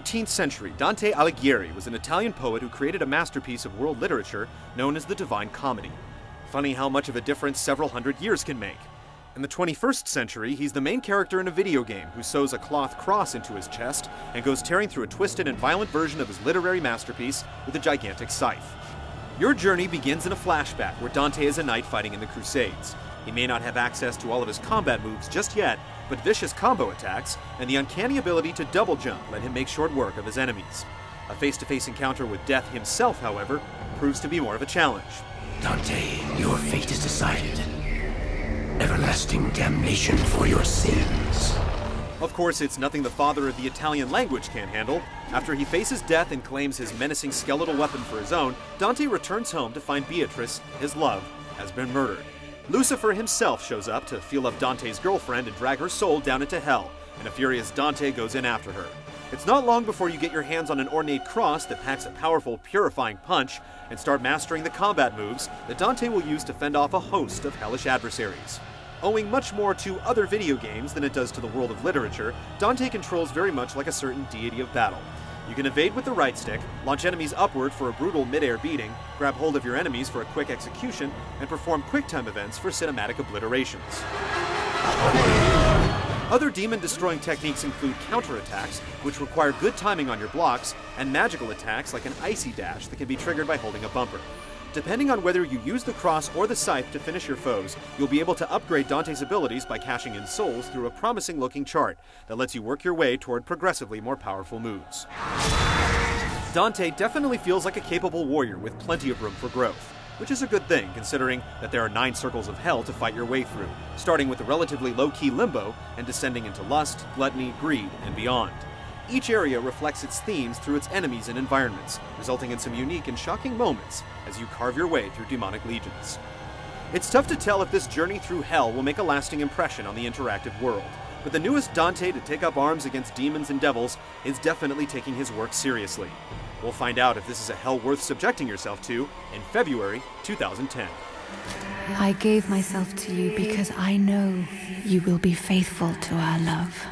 14th century, Dante Alighieri was an Italian poet who created a masterpiece of world literature known as the Divine Comedy. Funny how much of a difference several hundred years can make. In the 21st century, he's the main character in a video game who sews a cloth cross into his chest and goes tearing through a twisted and violent version of his literary masterpiece with a gigantic scythe. Your journey begins in a flashback where Dante is a knight fighting in the Crusades. He may not have access to all of his combat moves just yet, but vicious combo attacks and the uncanny ability to double jump let him make short work of his enemies. A face-to-face encounter with death himself, however, proves to be more of a challenge. Dante, your fate is decided. Everlasting damnation for your sins. Of course, it's nothing the father of the Italian language can't handle. After he faces death and claims his menacing skeletal weapon for his own, Dante returns home to find Beatrice, his love, has been murdered. Lucifer himself shows up to feel up Dante's girlfriend and drag her soul down into hell, and a furious Dante goes in after her. It's not long before you get your hands on an ornate cross that packs a powerful, purifying punch, and start mastering the combat moves that Dante will use to fend off a host of hellish adversaries. Owing much more to other video games than it does to the world of literature, Dante controls very much like a certain deity of battle. You can evade with the right stick, launch enemies upward for a brutal mid-air beating, grab hold of your enemies for a quick execution, and perform quick-time events for cinematic obliterations. Other demon-destroying techniques include counterattacks, which require good timing on your blocks, and magical attacks like an icy dash that can be triggered by holding a bumper. Depending on whether you use the cross or the scythe to finish your foes, you'll be able to upgrade Dante's abilities by cashing in souls through a promising-looking chart that lets you work your way toward progressively more powerful moves. Dante definitely feels like a capable warrior with plenty of room for growth, which is a good thing considering that there are 9 circles of hell to fight your way through, starting with the relatively low-key limbo and descending into lust, gluttony, greed, and beyond. Each area reflects its themes through its enemies and environments, resulting in some unique and shocking moments as you carve your way through demonic legions. It's tough to tell if this journey through hell will make a lasting impression on the interactive world, but the newest Dante to take up arms against demons and devils is definitely taking his work seriously. We'll find out if this is a hell worth subjecting yourself to in February 2010. I gave myself to you because I know you will be faithful to our love.